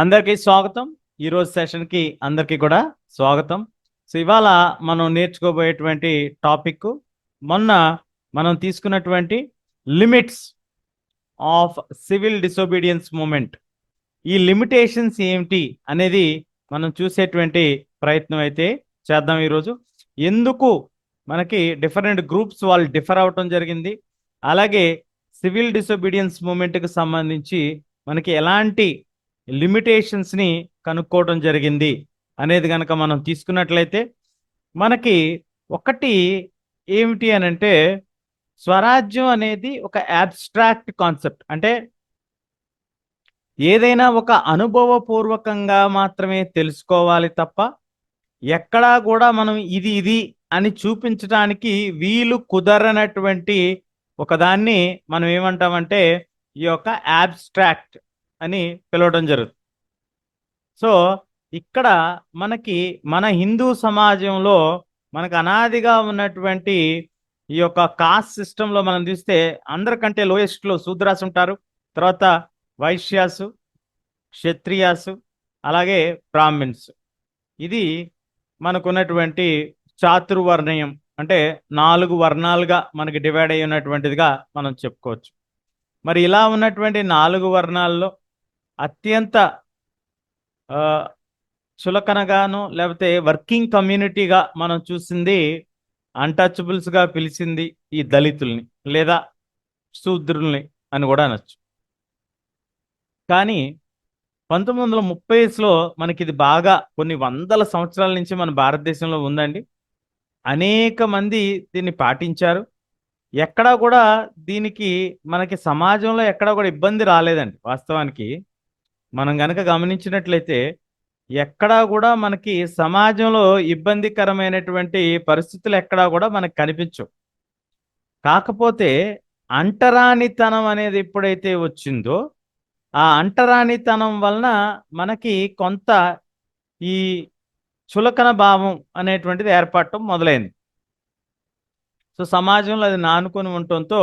అందరికీ స్వాగతం. ఈరోజు సెషన్కి అందరికీ కూడా స్వాగతం. సో ఇవాళ మనం నేర్చుకోబోయేటువంటి టాపిక్ మొన్న మనం తీసుకున్నటువంటి limits of civil disobedience movement. ఈ లిమిటేషన్స్ ఏమిటి అనేది మనం చూసేటువంటి ప్రయత్నం అయితే చేద్దాం ఈరోజు. ఎందుకు మనకి డిఫరెంట్ గ్రూప్స్ వాళ్ళు డిఫర్ అవటం జరిగింది, అలాగే సివిల్ డిసోబీడియన్స్ మూమెంట్కి సంబంధించి మనకి ఎలాంటి లిమిటేషన్స్ని కనుక్కోవడం జరిగింది అనేది కనుక మనం తీసుకున్నట్లయితే మనకి ఒకటి ఏమిటి అని అంటే, స్వరాజ్యం అనేది ఒక అబ్స్ట్రాక్ట్ కాన్సెప్ట్. అంటే ఏదైనా ఒక అనుభవపూర్వకంగా మాత్రమే తెలుసుకోవాలి తప్ప ఎక్కడా కూడా మనం ఇది ఇది అని చూపించడానికి వీలు కుదరనటువంటి ఒకదాన్ని మనం ఏమంటామంటే ఈ యొక్క అబ్స్ట్రాక్ట్ అని పిలవడం జరుగుతుంది. సో ఇక్కడ మనకి మన హిందూ సమాజంలో మనకు అనాదిగా ఉన్నటువంటి ఈ యొక్క కాస్ట్ సిస్టంలో మనం చూస్తే అందరికంటే లోయెస్ట్లో శూద్రాస్ ఉంటారు, తర్వాత వైశ్యాసు, క్షత్రియాసు, అలాగే బ్రాహ్మిన్స్. ఇది మనకున్నటువంటి చాతుర్వర్ణయం, అంటే 4 వర్ణాలుగా మనకి డివైడ్ అయి ఉన్నటువంటిదిగా మనం చెప్పుకోవచ్చు. మరి ఇలా ఉన్నటువంటి 4 వర్ణాల్లో అత్యంత చులకనగాను లేకపోతే వర్కింగ్ కమ్యూనిటీగా మనం చూసింది, అన్టచబుల్స్గా పిలిచింది ఈ దళితుల్ని లేదా శూద్రుల్ని అని కూడా అనొచ్చు. కానీ 1930లో మనకి ఇది బాగా కొన్ని వందల సంవత్సరాల నుంచి మన భారతదేశంలో ఉందండి. అనేక మంది దీన్ని పాటించారు. ఎక్కడా కూడా దీనికి మనకి సమాజంలో ఎక్కడా కూడా ఇబ్బంది రాలేదండి. వాస్తవానికి మనం గనక గమనించినట్లయితే ఎక్కడా కూడా మనకి సమాజంలో ఇబ్బందికరమైనటువంటి పరిస్థితులు ఎక్కడా కూడా మనకు కనిపించవు. కాకపోతే అంటరానితనం అనేది ఎప్పుడైతే వచ్చిందో ఆ అంటరానితనం వలన మనకి కొంత ఈ చులకన భావం అనేటువంటిది ఏర్పడటం మొదలైంది. సో సమాజంలో అది నానుకొని ఉండటంతో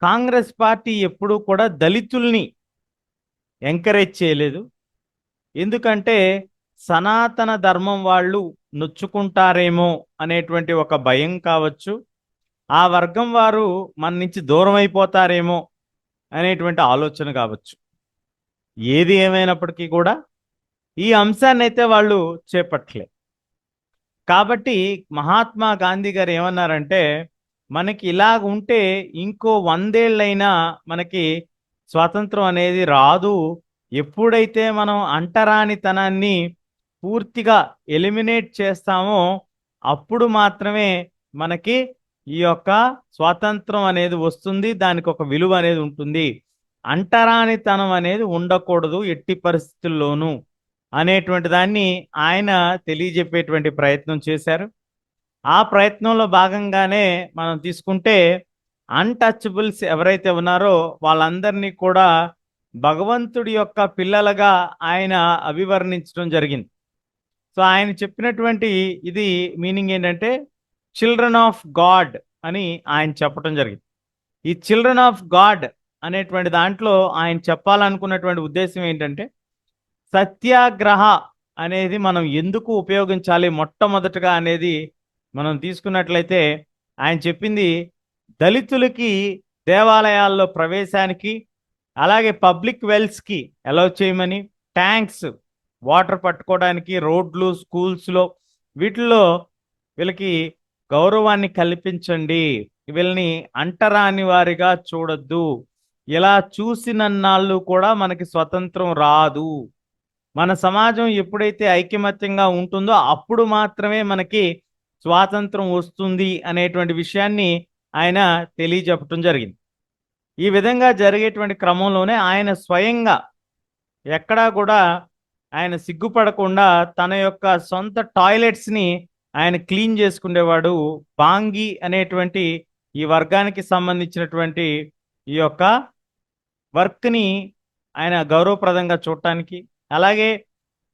కాంగ్రెస్ పార్టీ ఎప్పుడూ కూడా దళితుల్ని ఎంకరేజ్ చేయలేదు. ఎందుకంటే సనాతన ధర్మం వాళ్ళు నొచ్చుకుంటారేమో అనేటువంటి ఒక భయం కావచ్చు, ఆ వర్గం వారు మన నుంచి దూరం అయిపోతారేమో అనేటువంటి ఆలోచన కావచ్చు. ఏది ఏమైనప్పటికీ కూడా ఈ అంశాన్ని అయితే వాళ్ళు చేపట్టలే. కాబట్టి మహాత్మా గాంధీ గారు ఏమన్నారంటే, మనకి ఇలాగ ఉంటే ఇంకో 100 ఏళ్ళైనా మనకి స్వాతంత్రం అనేది రాదు. ఎప్పుడైతే మనం అంటరానితనాన్ని పూర్తిగా ఎలిమినేట్ చేస్తామో అప్పుడు మాత్రమే మనకి ఈ యొక్క స్వాతంత్రం అనేది వస్తుంది, దానికి ఒక విలువ అనేది ఉంటుంది. అంటరానితనం అనేది ఉండకూడదు ఎట్టి పరిస్థితుల్లోనూ అనేటువంటి దాన్ని ఆయన తెలియజెప్పేటువంటి ప్రయత్నం చేశారు. ఆ ప్రయత్నంలో భాగంగానే మనం తీసుకుంటే అన్టచబుల్స్ ఎవరైతే ఉన్నారో వాళ్ళందరినీ కూడా భగవంతుడి యొక్క పిల్లలుగా ఆయన అభివర్ణించడం జరిగింది. సో ఆయన చెప్పినటువంటి ఇది మీనింగ్ ఏంటంటే చిల్డ్రన్ ఆఫ్ గాడ్ అని ఆయన చెప్పడం జరిగింది. ఈ చిల్డ్రన్ ఆఫ్ గాడ్ అనేటువంటి దాంట్లో ఆయన చెప్పాలనుకున్నటువంటి ఉద్దేశం ఏంటంటే, సత్యాగ్రహ అనేది మనం ఎందుకు ఉపయోగించాలి మొట్టమొదటగా అనేది మనం తీసుకున్నట్లయితే ఆయన చెప్పింది దళితులకి దేవాలయాల్లో ప్రవేశానికి, అలాగే పబ్లిక్ వెల్స్కి అలౌ చేయమని, ట్యాంక్స్ వాటర్ పట్టుకోవడానికి, రోడ్లు, స్కూల్స్లో వీటిల్లో వీళ్ళకి గౌరవాన్ని కల్పించండి, వీళ్ళని అంటరాని వారిగా చూడొద్దు. ఇలా చూసినన్నాళ్ళు కూడా మనకి స్వతంత్రం రాదు. మన సమాజం ఎప్పుడైతే ఐకమత్యంగా ఉంటుందో అప్పుడు మాత్రమే మనకి స్వాతంత్రం వస్తుంది అనేటువంటి విషయాన్ని ఆయన తెలియజెప్పటం జరిగింది. ఈ విధంగా జరిగేటువంటి క్రమంలోనే ఆయన స్వయంగా ఎక్కడా కూడా ఆయన సిగ్గుపడకుండా తన యొక్క సొంత టాయిలెట్స్ని ఆయన క్లీన్ చేసుకునేవాడు. బాంగి అనేటువంటి ఈ వర్గానికి సంబంధించినటువంటి ఈ యొక్క వర్క్ని ఆయన గౌరవప్రదంగా చూడటానికి, అలాగే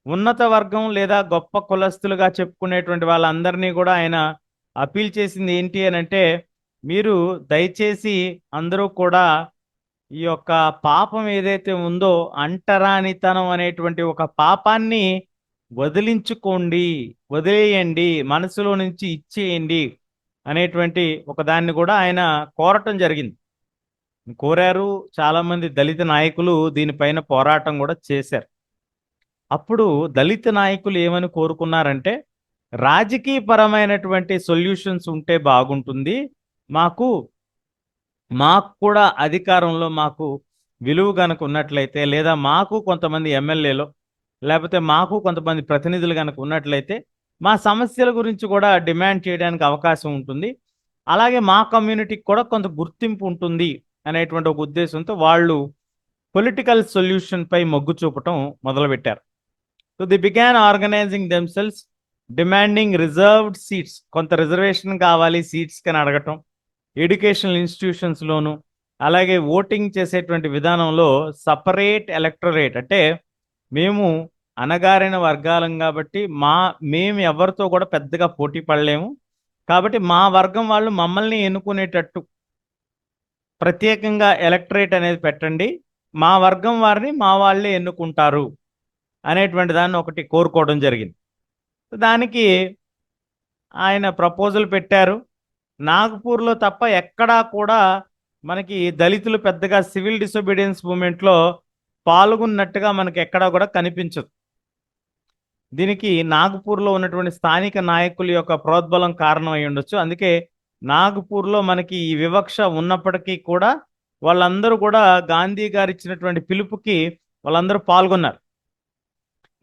ఉన్నత వర్గం లేదా గొప్ప కులస్తులుగా చెప్పుకునేటువంటి వాళ్ళందరినీ కూడా ఆయన అపీల్ చేసింది ఏంటి అని అంటే, మీరు దయచేసి అందరూ కూడా ఈ యొక్క పాపం ఏదైతే ఉందో అంటరానితనం అనేటువంటి ఒక పాపాన్ని వదిలించుకోండి, వదిలేయండి, మనసులో నుంచి ఇచ్చేయండి అనేటువంటి ఒక దాన్ని కూడా ఆయన కోరటం జరిగింది. కోరారు. చాలామంది దళిత నాయకులు దీనిపైన పోరాటం కూడా చేశారు. అప్పుడు దళిత నాయకులు ఏమని కోరుకున్నారంటే, రాజకీయపరమైనటువంటి సొల్యూషన్స్ ఉంటే బాగుంటుంది. మాకు మాకు కూడా అధికారంలో మాకు విలువ గనక ఉన్నట్లయితే, లేదా మాకు కొంతమంది ఎమ్మెల్యేలు, లేకపోతే మాకు కొంతమంది ప్రతినిధులు గనక ఉన్నట్లయితే, మా సమస్యల గురించి కూడా డిమాండ్ చేయడానికి అవకాశం ఉంటుంది. అలాగే మా కమ్యూనిటీకి కూడా కొంత గుర్తింపు ఉంటుంది అనేటువంటి ఒక ఉద్దేశంతో వాళ్ళు పొలిటికల్ సొల్యూషన్ పై మొగ్గు చూపటం మొదలుపెట్టారు. So they began organizing themselves, demanding reserved seats, కొంత రిజర్వేషన్ కావాలి సీట్స్ కని అడగటం, ఎడ్యుకేషనల్ ఇన్స్టిట్యూషన్స్లోను, అలాగే ఓటింగ్ చేసేటువంటి విధానంలో సపరేట్ ఎలక్టరేట్, అంటే మేము అణగారిన వర్గాలం కాబట్టి మేము ఎవరితో కూడా పెద్దగా పోటీ పడలేము, కాబట్టి మా వర్గం వాళ్ళు మమ్మల్ని ఎన్నుకునేటట్టు ప్రత్యేకంగా ఎలక్టరేట్ అనేది పెట్టండి, మా వర్గం వారిని మా వాళ్ళే ఎన్నుకుంటారు అనేటువంటి దాన్ని ఒకటి కోరుకోవడం జరిగింది. దానికి ఆయన ప్రపోజల్ పెట్టారు. నాగపూర్లో తప్ప ఎక్కడా కూడా మనకి దళితులు పెద్దగా సివిల్ డిసొబీడియన్స్ మూమెంట్లో పాల్గొన్నట్టుగా మనకి ఎక్కడా కూడా కనిపించదు. దీనికి నాగపూర్లో ఉన్నటువంటి స్థానిక నాయకుల యొక్క ప్రోద్బలం కారణం అయి ఉండొచ్చు. అందుకే నాగపూర్లో మనకి ఈ వివక్ష ఉన్నప్పటికీ కూడా వాళ్ళందరూ కూడా గాంధీ గారు ఇచ్చినటువంటి పిలుపుకి వాళ్ళందరూ పాల్గొన్నారు.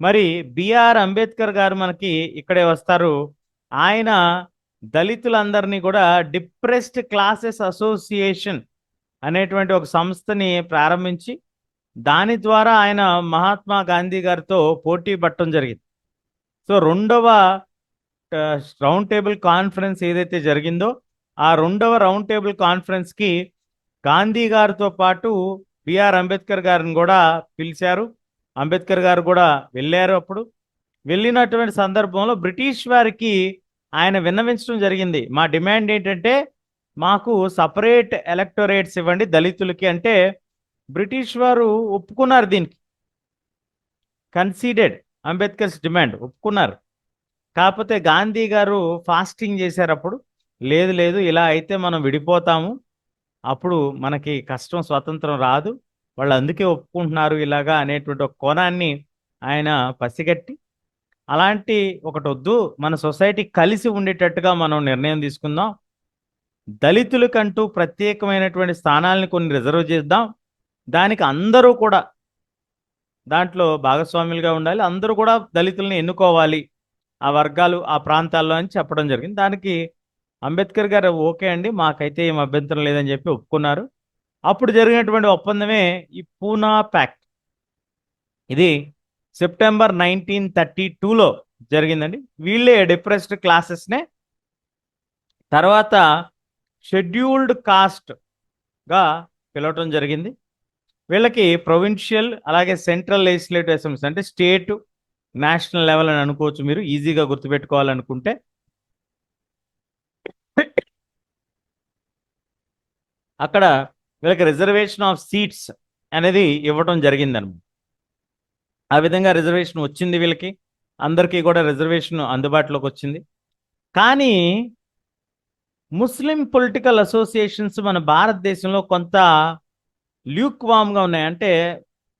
మరి బిఆర్ అంబేద్కర్ గారు మనకి ఇక్కడే వస్తారు. ఆయన దళితులందరినీ కూడా డిప్రెస్డ్ క్లాసెస్ అసోసియేషన్ అనేటువంటి ఒక సంస్థని ప్రారంభించి దాని ద్వారా ఆయన మహాత్మా గాంధీ గారితో పోటీ పట్టడం జరిగింది. సో రెండవ రౌండ్ టేబుల్ కాన్ఫరెన్స్ ఏదైతే జరిగిందో ఆ రెండవ రౌండ్ టేబుల్ కాన్ఫరెన్స్కి గాంధీ గారితో పాటు బిఆర్ అంబేద్కర్ గారిని కూడా పిలిచారు. అంబేద్కర్ గారు కూడా వెళ్ళారు. అప్పుడు వెళ్ళినటువంటి సందర్భంలో బ్రిటిష్ వారికి ఆయన విన్నవించడం జరిగింది. మా డిమాండ్ ఏంటంటే మాకు సపరేట్ ఎలక్టోరేట్స్ ఇవ్వండి దళితులకి అంటే బ్రిటిష్ వారు ఒప్పుకున్నారు. దీనికి కన్సీడెడ్ అంబేద్కర్స్ డిమాండ్, ఒప్పుకున్నారు. కాకపోతే గాంధీ గారు ఫాస్టింగ్ చేశారు. అప్పుడు లేదు లేదు ఇలా అయితే మనం విడిపోతాము, అప్పుడు మనకి కష్టం, స్వతంత్రం రాదు, వాళ్ళు అందుకే ఒప్పుకుంటున్నారు ఇలాగా అనేటువంటి ఒక కోణాన్ని ఆయన పసిగట్టి అలాంటి ఒకటి వద్దు, మన సొసైటీ కలిసి ఉండేటట్టుగా మనం నిర్ణయం తీసుకుందాం, దళితులకంటూ ప్రత్యేకమైనటువంటి స్థానాలను కొన్ని రిజర్వ్ చేద్దాం, దానికి అందరూ కూడా దాంట్లో భాగస్వాములుగా ఉండాలి, అందరూ కూడా దళితుల్ని ఎన్నుకోవాలి ఆ వర్గాలు ఆ ప్రాంతాల్లో అని చెప్పడం జరిగింది. దానికి అంబేద్కర్ గారు ఓకే అండి మాకైతే ఏం అభ్యంతరం లేదని చెప్పి ఒప్పుకున్నారు. అప్పుడు జరిగినటువంటి ఒప్పందమే ఈ పూనా ప్యాక్ట్. ఇది సెప్టెంబర్ 1932లో జరిగిందండి. వీళ్ళే డిప్రెస్డ్ క్లాసెస్నే తర్వాత షెడ్యూల్డ్ కాస్ట్గా పిలవటం జరిగింది. వీళ్ళకి ప్రొవిన్షియల్ అలాగే సెంట్రల్ లెజిస్లేటివ్ అసెంబ్లీస్ అంటే స్టేట్ నేషనల్ లెవెల్ అని అనుకోవచ్చు మీరు ఈజీగా గుర్తుపెట్టుకోవాలనుకుంటే. అక్కడ వీళ్ళకి రిజర్వేషన్ ఆఫ్ సీట్స్ అనేది ఇవ్వటం జరిగిందనమాట. ఆ విధంగా రిజర్వేషన్ వచ్చింది వీళ్ళకి, అందరికీ కూడా రిజర్వేషన్ అందుబాటులోకి వచ్చింది. కానీ ముస్లిం పొలిటికల్ అసోసియేషన్స్ మన భారతదేశంలో కొంత ల్యూక్ వామ్గా ఉన్నాయి, అంటే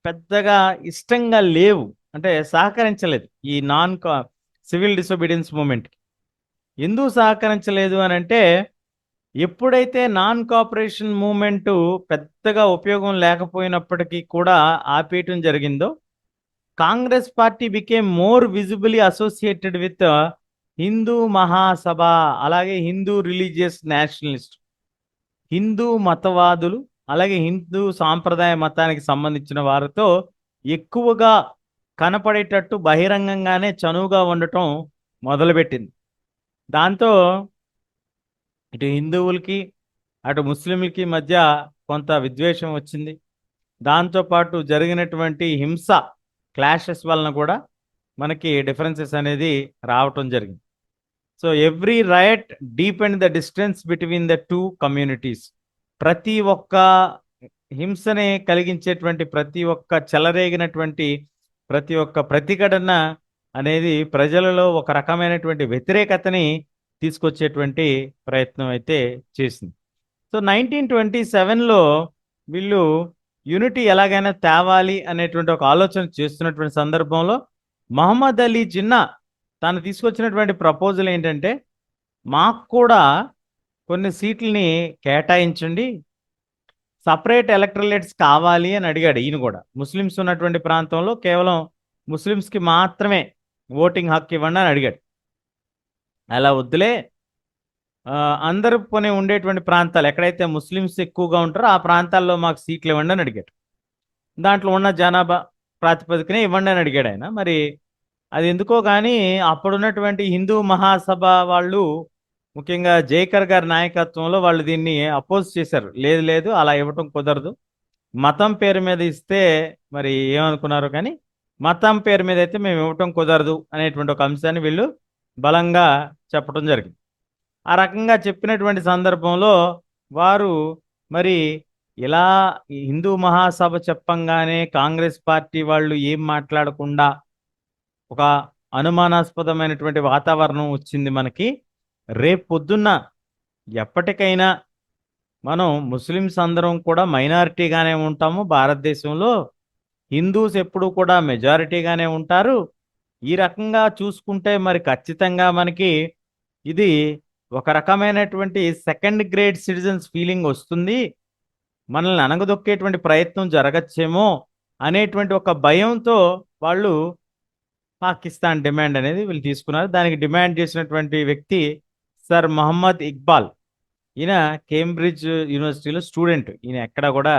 పెద్దగా ఇష్టంగా లేవు, అంటే సహకరించలేదు ఈ సివిల్ డిసొబీడియన్స్ మూమెంట్కి. ఎందుకు సహకరించలేదు అని అంటే ఎప్పుడైతే నాన్ కోఆపరేషన్ మూమెంటు పెద్దగా ఉపయోగం లేకపోయినప్పటికీ కూడా ఆపేయటం జరిగిందో Congress party became more visibly associated with Hindu Mahasabha, అలాగే హిందూ రిలీజియస్ నేషనలిస్ట్, హిందూ మతవాదులు, అలాగే హిందూ సాంప్రదాయ మతానికి సంబంధించిన వారితో ఎక్కువగా కనపడేటట్టు బహిరంగంగానే చనువుగా ఉండటం మొదలుపెట్టింది. దాంతో ఇటు హిందువులకి అటు ముస్లింలకి మధ్య కొంత విద్వేషం వచ్చింది. దాంతోపాటు జరిగినటువంటి హింస క్లాషెస్ వలన కూడా మనకి డిఫరెన్సెస్ అనేది రావటం జరిగింది. So every right depend the distance between the two communities. ప్రతి ఒక్క హింసని కలిగించేటువంటి ప్రతి ఒక్క చెలరేగినటువంటి ప్రతి ఒక్క ప్రతిఘటన అనేది ప్రజలలో ఒక రకమైనటువంటి వ్యతిరేకతని తీసుకొచ్చేటువంటి ప్రయత్నం అయితే చేసింది. సో 1927లో వీళ్ళు యూనిటీ ఎలాగైనా తేవాలి అనేటువంటి ఒక ఆలోచన చేస్తున్నటువంటి సందర్భంలో మహమ్మద్ అలీ జిన్నా తాను తీసుకొచ్చినటువంటి ప్రపోజల్ ఏంటంటే, మాకు కూడా కొన్ని సీట్లని కేటాయించండి, సపరేట్ ఎలక్ట్రలేట్స్ కావాలి అని అడిగాడు. ఈయన కూడా ముస్లిమ్స్ ఉన్నటువంటి ప్రాంతంలో కేవలం ముస్లిమ్స్కి మాత్రమే ఓటింగ్ హక్కు ఇవ్వండి అని అడిగాడు. అలా వద్దులే, అందరూ పోనీ ఉండేటువంటి ప్రాంతాలు ఎక్కడైతే ముస్లిమ్స్ ఎక్కువగా ఉంటారో ఆ ప్రాంతాల్లో మాకు సీట్లు ఇవ్వండి అని అడిగాడు. దాంట్లో ఉన్న జనాభా ప్రాతిపదికనే ఇవ్వండి అని అడిగాడు ఆయన. మరి అది ఎందుకో కానీ అప్పుడున్నటువంటి హిందూ మహాసభ వాళ్ళు, ముఖ్యంగా జైకర్ గారి నాయకత్వంలో వాళ్ళు దీన్ని అపోజ్ చేశారు. లేదు లేదు, అలా ఇవ్వటం కుదరదు, మతం పేరు మీద ఇస్తే మరి ఏమనుకున్నారు కానీ మతం పేరు మీద అయితే మేము ఇవ్వటం కుదరదు అనేటువంటి ఒక అంశాన్ని వీళ్ళు బలంగా చెప్పడం జరిగింది. ఆ రకంగా చెప్పినటువంటి సందర్భంలో వారు మరి ఇలా హిందూ మహాసభ చెప్పంగానే కాంగ్రెస్ పార్టీ వాళ్ళు ఏం మాట్లాడకుండా ఒక అనుమానాస్పదమైనటువంటి వాతావరణం వచ్చింది మనకి. రేపు పొద్దున్న ఎప్పటికైనా మనం ముస్లిమ్స్ అందరం కూడా మైనారిటీగానే ఉంటాము భారతదేశంలో, హిందూస్ ఎప్పుడు కూడా మెజారిటీగానే ఉంటారు. ఈ రకంగా చూసుకుంటే మరి ఖచ్చితంగా మనకి ఇది ఒక రకమైనటువంటి సెకండ్ గ్రేడ్ సిటిజన్స్ ఫీలింగ్ వస్తుంది, మనల్ని అణగదొక్కేటువంటి ప్రయత్నం జరగచ్చేమో అనేటువంటి ఒక భయంతో వాళ్ళు పాకిస్తాన్ డిమాండ్ అనేది వీళ్ళు తీసుకున్నారు. దానికి డిమాండ్ చేసినటువంటి వ్యక్తి సర్ మహమ్మద్ ఇక్బాల్. ఈయన కేంబ్రిడ్జ్ యూనివర్సిటీలో స్టూడెంట్. ఈయన ఎక్కడ కూడా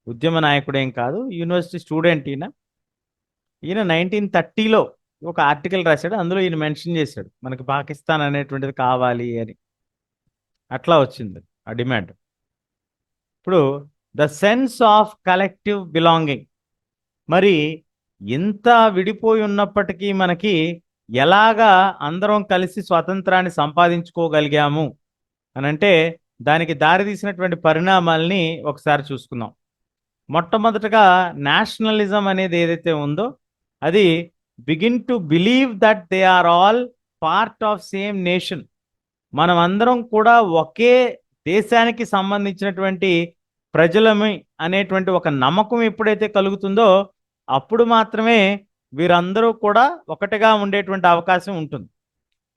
ఉద్యమ నాయకుడేం కాదు, యూనివర్సిటీ స్టూడెంట్. ఈయన 1930లో ఒక ఆర్టికల్ రాశాడు. అందులో ఈయన మెన్షన్ చేశాడు మనకి పాకిస్తాన్ అనేటువంటిది కావాలి అని. అట్లా వచ్చింది ఆ డిమాండ్. ఇప్పుడు the sense of collective belonging, మరి ఎంత విడిపోయి ఉన్నప్పటికీ మనకి ఎలాగా అందరం కలిసి స్వాతంత్రాన్ని సంపాదించుకోగలిగాము అని అంటే దానికి దారితీసినటువంటి పరిణామాల్ని ఒకసారి చూసుకుందాం. మొట్టమొదటగా నేషనలిజం అనేది ఏదైతే ఉందో అది begin to believe that they are all part of same nation. మనం అందరం కూడా ఒకే దేశానికి సంబంధించినటువంటి ప్రజలమి అనేటువంటి ఒక నమ్మకం ఎప్పుడైతే కలుగుతుందో అప్పుడు మాత్రమే వీరందరూ కూడా ఒకటిగా ఉండేటువంటి అవకాశం ఉంటుంది.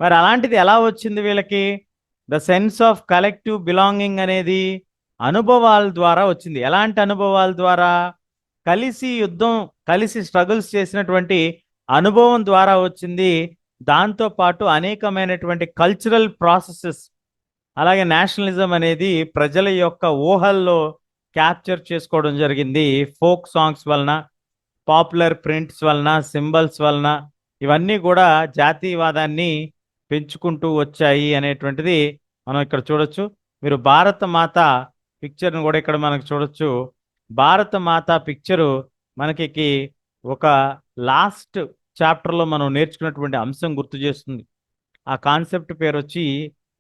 మరి అలాంటిది ఎలా వచ్చింది వీళ్ళకి? The sense of collective belonging అనేది అనుభవాల ద్వారా వచ్చింది. ఎలాంటి అనుభవాల ద్వారా? కలిసి యుద్ధం, కలిసి స్ట్రగుల్స్ చేసినటువంటి అనుభవం ద్వారా వచ్చింది. దాంతోపాటు అనేకమైనటువంటి కల్చరల్ ప్రాసెసెస్, అలాగే నేషనలిజం అనేది ప్రజల యొక్క ఊహల్లో క్యాప్చర్ చేసుకోవడం జరిగింది. ఫోక్ సాంగ్స్ వలన, పాపులర్ ప్రింట్స్ వలన, సింబల్స్ వలన, ఇవన్నీ కూడా జాతీయవాదాన్ని పెంచుకుంటూ వచ్చాయి అనేటువంటిది మనం ఇక్కడ చూడొచ్చు. మీరు భారత మాత పిక్చర్ను కూడా ఇక్కడ మనకు చూడొచ్చు. భారత మాత పిక్చరు మనకి ఒక లాస్ట్ చాప్టర్లో మనం నేర్చుకున్నటువంటి అంశం గుర్తు చేస్తుంది. ఆ కాన్సెప్ట్ పేరు వచ్చి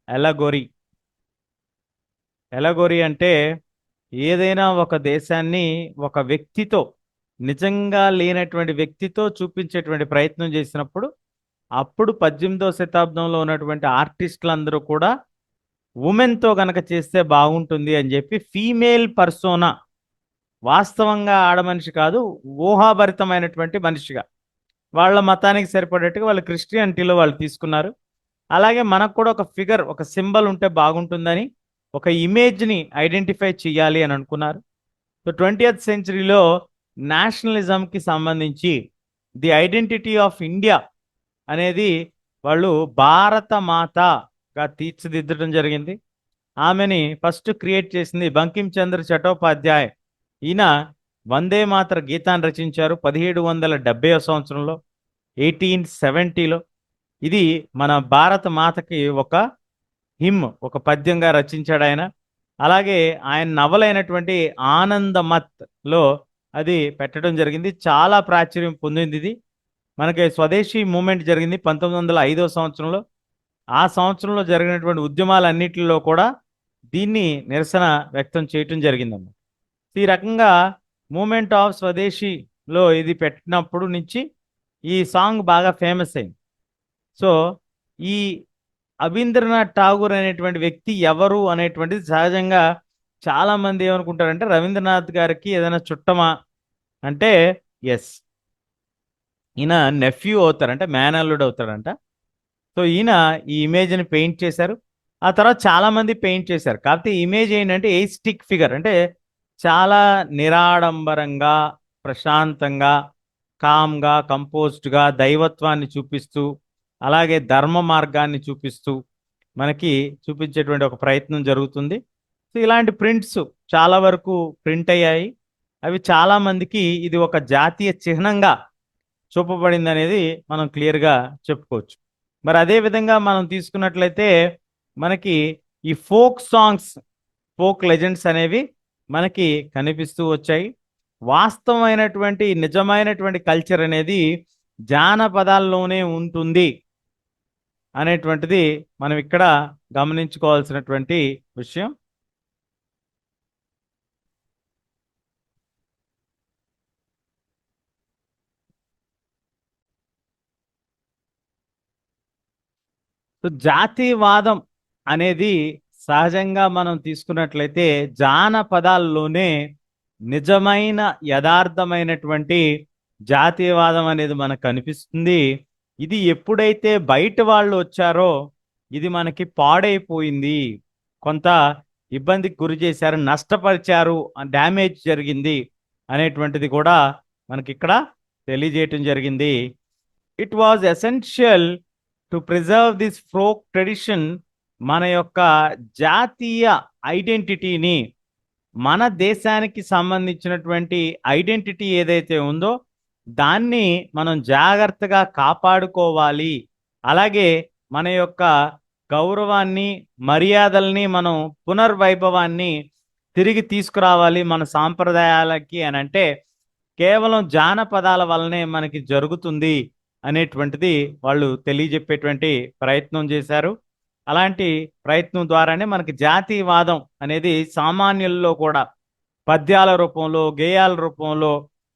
ఎలగోరీ. ఎలగోరీ అంటే ఏదైనా ఒక దేశాన్ని ఒక వ్యక్తితో, నిజంగా లేనటువంటి వ్యక్తితో చూపించేటువంటి ప్రయత్నం చేసినప్పుడు అప్పుడు 18వ శతాబ్దంలో ఉన్నటువంటి ఆర్టిస్టులందరూ కూడా ఉమెన్తో గనక చేస్తే బాగుంటుంది అని చెప్పి ఫీమేల్ పర్సోనా, వాస్తవంగా ఆడమనిషి కాదు, ఊహాభరితమైనటువంటి మనిషిగా వాళ్ళ మతానికి సరిపడేట్టుగా వాళ్ళు క్రిస్టియానిటీలో వాళ్ళు తీసుకున్నారు. అలాగే మనకు కూడా ఒక ఫిగర్, ఒక సింబల్ ఉంటే బాగుంటుందని ఒక ఇమేజ్ని ఐడెంటిఫై చేయాలి అని అనుకున్నారు. సో 20th సెంచరీలో నేషనలిజంకి సంబంధించి ది ఐడెంటిటీ ఆఫ్ ఇండియా అనేది వాళ్ళు భారత మాతగా తీర్చిదిద్దడం జరిగింది. ఆమెని ఫస్ట్ క్రియేట్ చేసింది బంకిం చంద్ర చటోపాధ్యాయ్. ఈయన వందే మాతర గీతాన్ని రచించారు 1770వ సంవత్సరంలో, 1870లో. ఇది మన భారత మాతకి ఒక హిమ్, ఒక పద్యంగా రచించాడు ఆయన. అలాగే ఆయన నవలైనటువంటి ఆనందమత్లో అది పెట్టడం జరిగింది. చాలా ప్రాచుర్యం పొందింది. ఇది మనకి స్వదేశీ మూమెంట్ జరిగింది 1905వ సంవత్సరంలో. ఆ సంవత్సరంలో జరిగినటువంటి ఉద్యమాలన్నిటిలో కూడా దీన్ని నిరసన వ్యక్తం చేయటం జరిగిందన్నమాట. ఈ రకంగా మూమెంట్ ఆఫ్ స్వదేశీలో ఇది పెట్టినప్పుడు నుంచి ఈ సాంగ్ బాగా ఫేమస్ అయింది. సో ఈ రవీంద్రనాథ్ ఠాగూర్ అనేటువంటి వ్యక్తి ఎవరు అనేటువంటిది సహజంగా చాలా మంది ఏమనుకుంటారంటే రవీంద్రనాథ్ గారికి ఏదైనా చుట్టమా అంటే ఎస్, ఈయన నెఫ్యూ అవుతారంట, మేనల్లుడు అవుతాడంట. సో ఈయన ఈ ఇమేజ్ని పెయింట్ చేశారు. ఆ తర్వాత చాలా మంది పెయింట్ చేశారు. కాకపోతే ఇమేజ్ ఏంటంటే ఎయిస్టిక్ ఫిగర్, అంటే చాలా నిరాడంబరంగా, ప్రశాంతంగా, కామ్గా, కంపోజ్డ్గా దైవత్వాన్ని చూపిస్తూ, అలాగే ధర్మ మార్గాన్ని చూపిస్తూ మనకి చూపించేటువంటి ఒక ప్రయత్నం జరుగుతుంది. సో ఇలాంటి ప్రింట్స్ చాలా వరకు ప్రింట్ అయ్యాయి. అవి చాలా మందికి ఇది ఒక జాతీయ చిహ్నంగా చూపబడింది అనేది మనం క్లియర్గా చెప్పుకోవచ్చు. మరి అదే విధంగా మనం తీసుకున్నట్లయితే మనకి ఈ ఫోక్ సాంగ్స్, ఫోక్ లెజెండ్స్ అనేవి మనకి కనిపిస్తూ వచ్చాయి. వాస్తవమైనటువంటి నిజమైనటువంటి కల్చర్ అనేది జానపదాల్లోనే ఉంటుంది అనేటువంటిది మనం ఇక్కడ గమనించుకోవాల్సినటువంటి విషయం. సో జాతివాదం అనేది సహజంగా మనం తీసుకున్నట్లయితే జానపదాల్లోనే నిజమైన యథార్థమైనటువంటి జాతీయవాదం అనేది మనకు కనిపిస్తుంది. ఇది ఎప్పుడైతే బయట వాళ్ళు వచ్చారో ఇది మనకి పాడైపోయింది, కొంత ఇబ్బందికి గురి చేశారు, నష్టపరిచారు, డ్యామేజ్ జరిగింది అనేటువంటిది కూడా మనకి ఇక్కడ తెలియజేయటం జరిగింది. It was essential to preserve this folk tradition. మన యొక్క జాతీయ ఐడెంటిటీని, మన దేశానికి సంబంధించినటువంటి ఐడెంటిటీ ఏదైతే ఉందో దాన్ని మనం జాగ్రత్తగా కాపాడుకోవాలి. అలాగే మన యొక్క గౌరవాన్ని, మర్యాదల్ని మనం పునర్వైభవాన్ని తిరిగి తీసుకురావాలి మన సాంప్రదాయాలకి అని అంటే కేవలం జానపదాల వల్లనే మనకి జరుగుతుంది అనేటువంటిది వాళ్ళు తెలియజెప్పేటువంటి ప్రయత్నం చేశారు. అలాంటి ప్రయత్నం ద్వారానే మనకి జాతీయవాదం అనేది సామాన్యుల్లో కూడా పద్యాల రూపంలో, గేయాల రూపంలో,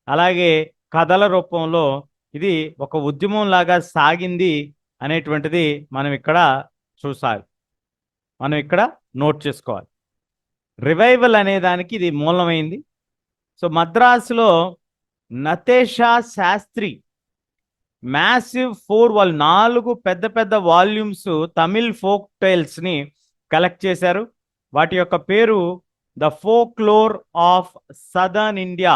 అలాగే కథల రూపంలో ఇది ఒక ఉద్యమం లాగా సాగింది అనేటువంటిది మనం ఇక్కడ చూసాలి, మనం ఇక్కడ నోట్ చేసుకోవాలి. రివైవల్ అనే దానికి ఇది మూలమైంది. సో మద్రాసులో నతేషా శాస్త్రి మ్యాసివ్ 4 పెద్ద పెద్ద వాల్యూమ్స్ తమిళ్ ఫోక్ టైల్స్ని కలెక్ట్ చేశారు. వాటి యొక్క పేరు the folklore of southern India,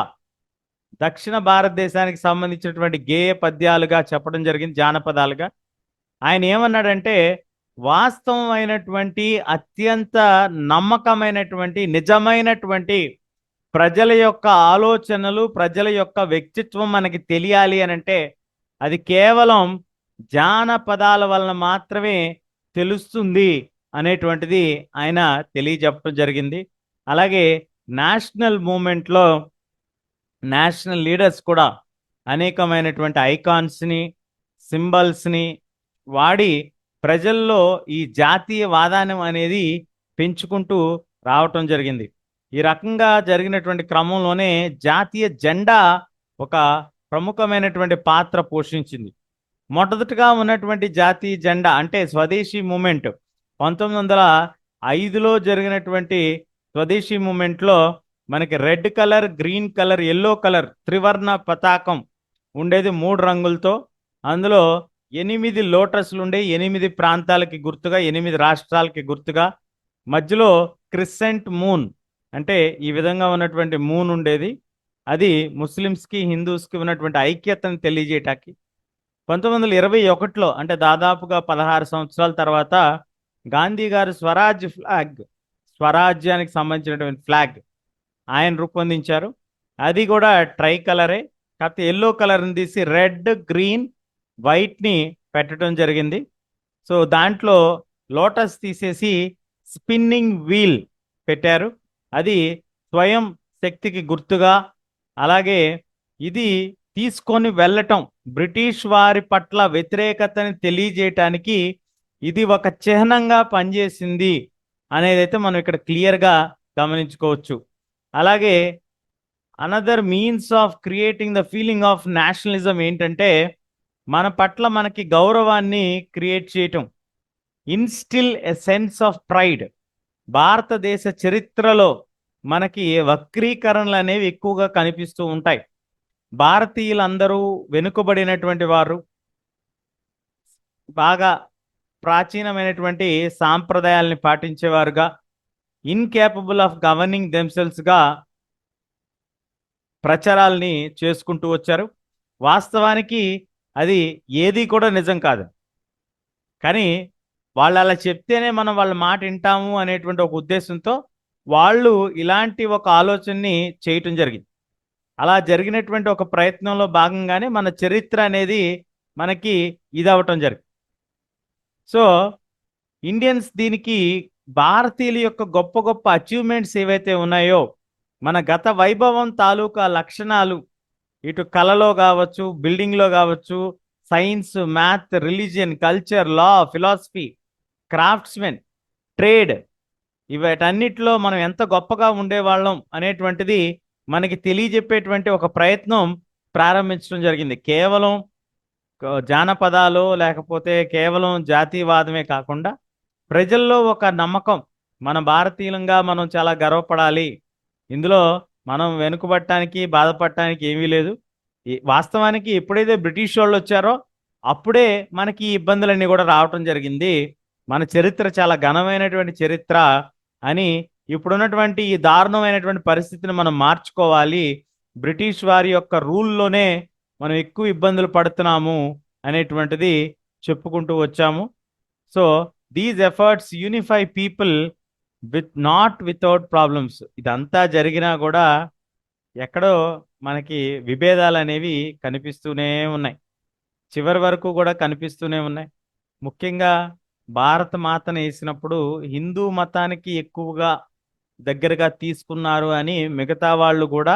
దక్షిణ భారతదేశానికి సంబంధించినటువంటి గేయ పద్యాలుగా చెప్పడం జరిగింది, జానపదాలుగా. ఆయన ఏమన్నాడంటే వాస్తవమైనటువంటి, అత్యంత నమ్మకమైనటువంటి, నిజమైనటువంటి ప్రజల యొక్క ఆలోచనలు, ప్రజల యొక్క వ్యక్తిత్వం మనకి తెలియాలి అని అంటే అది కేవలం జానపదాల వలన మాత్రమే తెలుస్తుంది అనేటువంటిది ఆయన తెలియజెప్పడం జరిగింది. అలాగే నేషనల్ మూమెంట్లో నేషనల్ లీడర్స్ కూడా అనేకమైనటువంటి ఐకాన్స్ని, సింబల్స్ని వాడి ప్రజల్లో ఈ జాతీయవాదానం అనేది పెంచుకుంటూ రావటం జరిగింది. ఈ రకంగా జరిగినటువంటి క్రమంలోనే జాతీయ జెండా ఒక ప్రముఖమైనటువంటి పాత్ర పోషించింది. మొట్టమొదటిగా ఉన్నటువంటి జాతీయ జెండా అంటే స్వదేశీ మూమెంట్ 1905లో జరిగినటువంటి స్వదేశీ మూమెంట్లో మనకి red colour, green colour, yellow colour త్రివర్ణ పతాకం ఉండేది 3 రంగులతో. అందులో 8 లోటస్లు ఉండే, 8 ప్రాంతాలకి గుర్తుగా, 8 రాష్ట్రాలకి గుర్తుగా. మధ్యలో క్రిసెంట్ మూన్ అంటే ఈ విధంగా ఉన్నటువంటి మూన్ ఉండేది. అది ముస్లిమ్స్కి, హిందూస్కి ఉన్నటువంటి ఐక్యతను తెలియజేయటానికి 1921లో అంటే దాదాపుగా 16 సంవత్సరాల తర్వాత గాంధీ గారు స్వరాజ్ ఫ్లాగ్, స్వరాజ్యానికి సంబంధించినటువంటి ఫ్లాగ్ ఆయన రూపొందించారు. అది కూడా ట్రై కలరే, కాకపోతే ఎల్లో కలర్ని తీసి రెడ్, గ్రీన్, వైట్ని పెట్టడం జరిగింది. సో దాంట్లో లోటస్ తీసేసి స్పిన్నింగ్ వీల్ పెట్టారు, అది స్వయం శక్తికి గుర్తుగా. అలాగే ఇది తీసుకొని వెళ్ళటం, బ్రిటిష్ వారి పట్ల వ్యతిరేకతని తెలియజేయటానికి ఇది ఒక చిహ్నంగా పనిచేసింది అనేదైతే మనం ఇక్కడ క్లియర్గా గమనించుకోవచ్చు. అలాగే another means of creating the feeling of nationalism ఏంటంటే మన పట్ల మనకి గౌరవాన్ని క్రియేట్ చేయటం, instil a sense of pride. భారతదేశ చరిత్రలో మనకి వక్రీకరణలు అనేవి ఎక్కువగా కనిపిస్తూ ఉంటాయి. భారతీయులందరూ వెనుకబడినటువంటి వారు, బాగా ప్రాచీనమైనటువంటి సాంప్రదాయాల్ని పాటించేవారుగా, ఇన్కేపబుల్ ఆఫ్ గవర్నింగ్ దెమ్సెల్స్గా ప్రచారాల్ని చేసుకుంటూ వచ్చారు. వాస్తవానికి అది ఏది కూడా నిజం కాదు, కానీ వాళ్ళు అలా చెప్తేనే మనం వాళ్ళ మాట వింటాము అనేటువంటి ఒక ఉద్దేశంతో వాళ్ళు ఇలాంటి ఒక ఆలోచనని చేయటం జరిగింది. అలా జరిగినటువంటి ఒక ప్రయత్నంలో భాగంగానే మన చరిత్ర అనేది మనకి ఇదవటం జరిగింది. సో ఇండియన్స్ దీనికి భారతీయుల యొక్క గొప్ప గొప్ప అచీవ్మెంట్స్ ఏవైతే ఉన్నాయో, మన గత వైభవం తాలూకా లక్షణాలు, ఇటు కళలో కావచ్చు, బిల్డింగ్లో కావచ్చు, సైన్స్, మ్యాథ్, రిలీజియన్, కల్చర్, లా, ఫిలాసఫీ, క్రాఫ్ట్స్మెన్, ట్రేడ్, వీటన్నిటిలో మనం ఎంత గొప్పగా ఉండేవాళ్ళం అనేటువంటిది మనకి తెలియజెప్పేటువంటి ఒక ప్రయత్నం ప్రారంభించడం జరిగింది. కేవలం జానపదాలు లేకపోతే కేవలం జాతీయవాదమే కాకుండా ప్రజల్లో ఒక నమ్మకం, మన భారతీయులంగా మనం చాలా గర్వపడాలి, ఇందులో మనం వెనుకబడటానికి బాధపడటానికి ఏమీ లేదు. వాస్తవానికి ఎప్పుడైతే బ్రిటిష్ వాళ్ళు వచ్చారో అప్పుడే మనకి ఈ ఇబ్బందులన్నీ కూడా రావటం జరిగింది. మన చరిత్ర చాలా ఘనమైనటువంటి చరిత్ర అని, ఇప్పుడున్నటువంటి ఈ దారుణమైనటువంటి పరిస్థితిని మనం మార్చుకోవాలి, బ్రిటిష్ వారి యొక్క రూల్లోనే మనం ఎక్కువ ఇబ్బందులు పడుతున్నాము అనేటువంటిది చెప్పుకుంటూ వచ్చాము. So these efforts unify people without problems. ఇదంతా జరిగినా కూడా ఎక్కడో మనకి విభేదాలు అనేవి కనిపిస్తూనే ఉన్నాయి, చివరి వరకు కూడా కనిపిస్తూనే ఉన్నాయి. ముఖ్యంగా భారత మాతను వేసినప్పుడు హిందూ మతానికి ఎక్కువగా దగ్గరగా తీసుకున్నారు అని మిగతా వాళ్ళు కూడా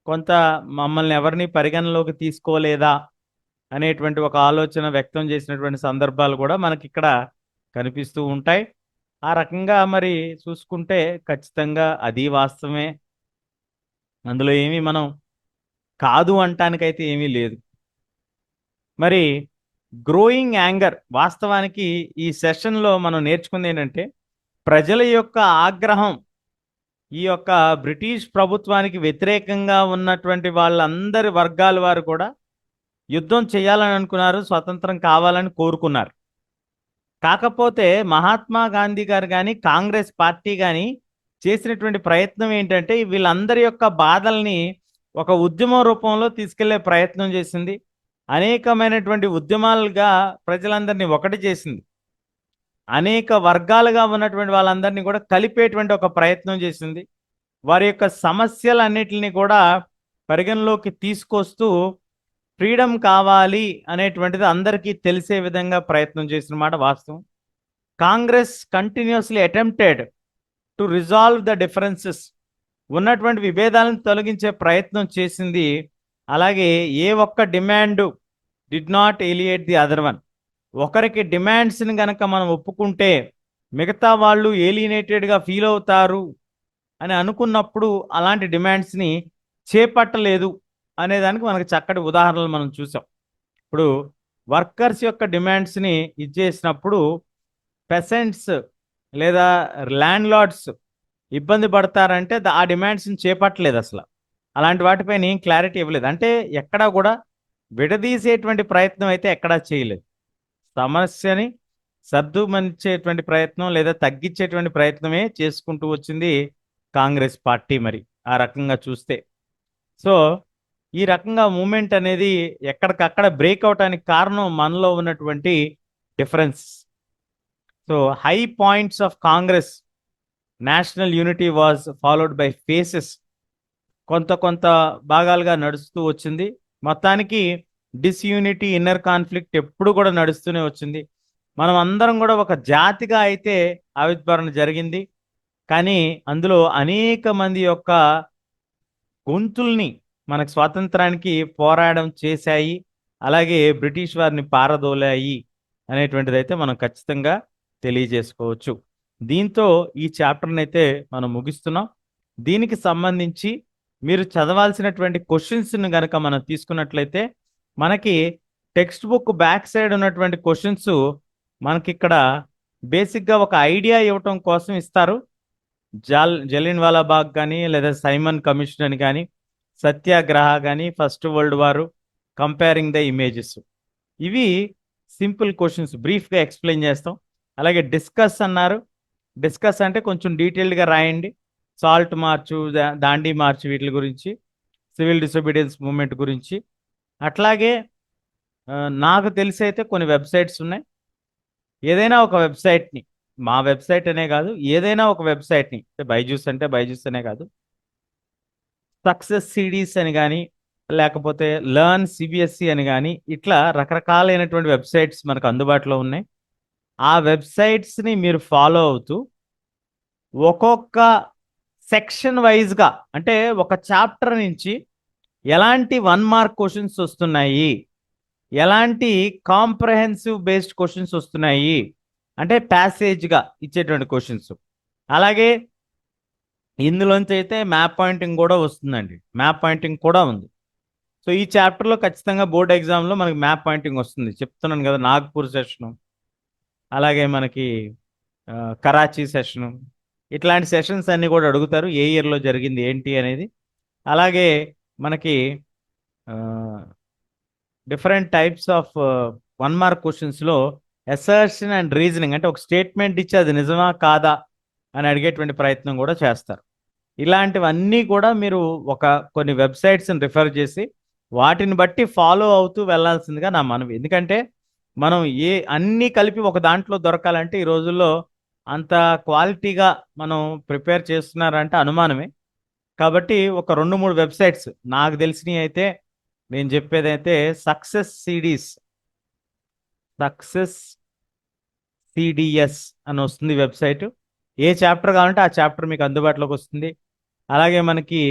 కొంత మమ్మల్ని ఎవరిని పరిగణలోకి తీసుకోలేదా అనేటువంటి ఒక ఆలోచన వ్యక్తం చేసినటువంటి సందర్భాలు కూడా మనకి ఇక్కడ కనిపిస్తూ ఉంటాయి. ఆ రకంగా మరి చూసుకుంటే ఖచ్చితంగా అది వాస్తవమే, అందులో ఏమీ మనం కాదు అంటానికైతే ఏమీ లేదు. మరి గ్రోయింగ్ యాంగర్, వాస్తవానికి ఈ సెషన్లో మనం నేర్చుకుంది ఏంటంటే ప్రజల యొక్క ఆగ్రహం, ఈ యొక్క బ్రిటిష్ ప్రభుత్వానికి వ్యతిరేకంగా ఉన్నటువంటి వాళ్ళందరి వర్గాల వారు కూడా యుద్ధం చేయాలని అనుకున్నారు, స్వతంత్రం కావాలని కోరుకున్నారు. కాకపోతే మహాత్మా గాంధీ గారు కానీ కాంగ్రెస్ పార్టీ కానీ చేసినటువంటి ప్రయత్నం ఏంటంటే వీళ్ళందరి యొక్క బాధల్ని ఒక ఉద్యమం రూపంలో తీసుకెళ్లే ప్రయత్నం చేసింది. అనేకమైనటువంటి ఉద్యమాలుగా ప్రజలందరినీ ఒకటి చేసింది. అనేక వర్గాలుగా ఉన్నటువంటి వాళ్ళందరినీ కూడా కలిపేటువంటి ఒక ప్రయత్నం చేసింది. వారి యొక్క సమస్యలన్నిటిని కూడా పరిగణలోకి తీసుకొస్తూ ఫ్రీడమ్ కావాలి అనేటువంటిది అందరికీ తెలిసే విధంగా ప్రయత్నం చేసిన మాట వాస్తవం. Congress continuously attempted to resolve the differences, ఉన్నటువంటి విభేదాలను తొలగించే ప్రయత్నం చేసింది. అలాగే ఏ ఒక్క demand did not alienate the other one. ఒకరికి డిమాండ్స్ని గనక మనం ఒప్పుకుంటే మిగతా వాళ్ళు ఏలినేటెడ్గా ఫీల్ అవుతారు అని అనుకున్నప్పుడు అలాంటి డిమాండ్స్ని చేపట్టలేదు అనేదానికి మనకు చక్కటి ఉదాహరణలు మనం చూసాం. ఇప్పుడు వర్కర్స్ యొక్క డిమాండ్స్ని ఇచ్చేసినప్పుడు పెసెంట్స్ లేదా ల్యాండ్ లార్డ్స్ ఇబ్బంది పడతారంటే ఆ డిమాండ్స్ని చేపట్టలేదు, అసలు అలాంటి వాటిపైన ఏం క్లారిటీ ఇవ్వలేదు. అంటే ఎక్కడా కూడా విడదీసేటువంటి ప్రయత్నం అయితే ఎక్కడా చేయలేదు. సమస్యని సర్దుమనిచ్చేటువంటి ప్రయత్నం లేదా తగ్గించేటువంటి ప్రయత్నమే చేసుకుంటూ వచ్చింది కాంగ్రెస్ పార్టీ. మరి ఆ రకంగా చూస్తే సో ఈ రకంగా మూమెంట్ అనేది ఎక్కడికక్కడ బ్రేక్ అవటానికి కారణం మనలో ఉన్నటువంటి difference. So high points of Congress national unity was followed by faces. కొంత భాగాలుగా నడుస్తూ వచ్చింది. మొత్తానికి డిస్యూనిటీ, ఇన్నర్ కాన్ఫ్లిక్ట్ ఎప్పుడు కూడా నడుస్తూనే వచ్చింది. మనం అందరం కూడా ఒక జాతిగా అయితే ఆవిర్భావన జరిగింది, కానీ అందులో అనేక మంది యొక్క గొంతుల్ని మనకు స్వాతంత్రానికి పోరాటం చేశాయి, అలాగే బ్రిటిష్ వారిని పారదోలాయి అనేటువంటిది అయితే మనం ఖచ్చితంగా తెలియజేసుకోవచ్చు. దీంతో ఈ చాప్టర్ని అయితే మనం ముగిస్తున్నాం. దీనికి సంబంధించి మీరు చదవాల్సినటువంటి క్వశ్చన్స్ని కనుక మనం తీసుకున్నట్లయితే మనకి టెక్స్ట్ బుక్ బ్యాక్ సైడ్ ఉన్నటువంటి క్వశ్చన్స్ మనకి ఇక్కడ బేసిక్గా ఒక ఐడియా ఇవ్వటం కోసం ఇస్తారు. జలియన్ వాలా బాగ్ కానీ లేదా సైమన్ కమిషన్ అని కానీ సత్యాగ్రహ కానీ ఫస్ట్ వరల్డ్ వారు కంపేరింగ్ ద ఇమేజెస్, ఇవి సింపుల్ క్వశ్చన్స్ బ్రీఫ్గా ఎక్స్ప్లెయిన్ చేస్తాం. అలాగే డిస్కస్ అన్నారు. డిస్కస్ అంటే కొంచెం డీటెయిల్డ్గా రాయండి. సాల్ట్ మార్చు, దాండీ మార్చు, వీటి గురించి, సివిల్ డిసొబీడియన్స్ మూవ్మెంట్ గురించి. అట్లాగే నాకు తెలిసి అయితే కొన్ని వెబ్సైట్స్ ఉన్నాయి. ఏదైనా ఒక వెబ్సైట్ని, మా వెబ్సైట్ అనే కాదు, ఏదైనా ఒక వెబ్సైట్ని, బైజూస్ అంటే బైజూస్ అనే కాదు, సక్సెస్ సిడీస్ అని కానీ లేకపోతే లర్న్ సిబిఎస్ఈ అని కానీ ఇట్లా రకరకాలైనటువంటి వెబ్సైట్స్ మనకు అందుబాటులో ఉన్నాయి. ఆ వెబ్సైట్స్ని మీరు ఫాలో అవుతూ ఒక్కొక్క సెక్షన్ వైజ్గా, అంటే ఒక చాప్టర్ నుంచి ఎలాంటి 1 మార్క్ క్వశ్చన్స్ వస్తున్నాయి, ఎలాంటి కాంప్రహెన్సివ్ బేస్డ్ క్వశ్చన్స్ వస్తున్నాయి, అంటే ప్యాసేజ్గా ఇచ్చేటువంటి క్వశ్చన్స్. అలాగే ఇందులోంచి అయితే మ్యాప్ పాయింటింగ్ కూడా వస్తుందండి. మ్యాప్ పాయింటింగ్ కూడా ఉంది. సో ఈ చాప్టర్లో ఖచ్చితంగా బోర్డ్ ఎగ్జామ్లో మనకి మ్యాప్ పాయింటింగ్ వస్తుంది. చెప్తున్నాను కదా, నాగ్పూర్ సెషను, అలాగే మనకి కరాచీ సెషను, ఇట్లాంటి సెషన్స్ అన్నీ కూడా అడుగుతారు. ఏ ఇయర్లో జరిగింది ఏంటి అనేది. అలాగే మనకి డిఫరెంట్ టైప్స్ ఆఫ్ 1 మార్క్ క్వశ్చన్స్లో అసర్షన్ అండ్ రీజనింగ్, అంటే ఒక స్టేట్మెంట్ ఇచ్చి అది నిజమా కాదా అని అడిగేటువంటి ప్రయత్నం కూడా చేస్తారు. ఇలాంటివన్నీ కూడా మీరు కొన్ని వెబ్సైట్స్ని రిఫర్ చేసి వాటిని బట్టి ఫాలో అవుతూ వెళ్ళాల్సిందిగా నా మనవి. ఎందుకంటే మనం అన్నీ కలిపి ఒక దాంట్లో దొరకాలంటే ఈ రోజుల్లో అంత క్వాలిటీగా మనం ప్రిపేర్ చేస్తున్నారంటే అనుమానమే. కాబట్టి ఒక 2-3 వెబ్సైట్స్ నాకు తెలిసినవి అయితే, నేను చెప్పేదైతే సక్సెస్ సిడిఎస్ అని వస్తుంది వెబ్సైట్. ఏ చాప్టర్ కావాలంటే ఆ చాప్టర్ మీకు అందుబాటులోకి వస్తుంది. అలాగే మనకి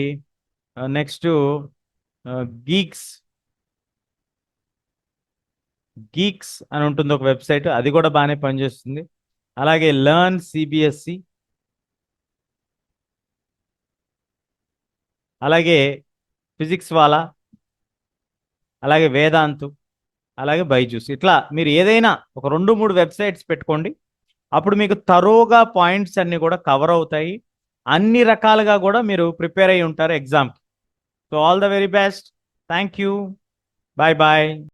నెక్స్ట్ గీక్స్ అని ఉంటుంది ఒక వెబ్సైట్, అది కూడా బాగానే పనిచేస్తుంది. అలాగే లర్న్ సిబిఎస్ఈ, అలాగే ఫిజిక్స్ వాలా, అలాగే వేదాంతు, అలాగే బైజూస్. ఇట్లా మీరు ఏదైనా ఒక 2-3 వెబ్సైట్స్ పెట్టుకోండి. అప్పుడు మీకు తరోగా పాయింట్స్ అన్నీ కూడా కవర్ అవుతాయి. అన్ని రకాలుగా కూడా మీరు ప్రిపేర్ అయి ఉంటారు ఎగ్జామ్కి. So all the very best. Thank you. Bye bye.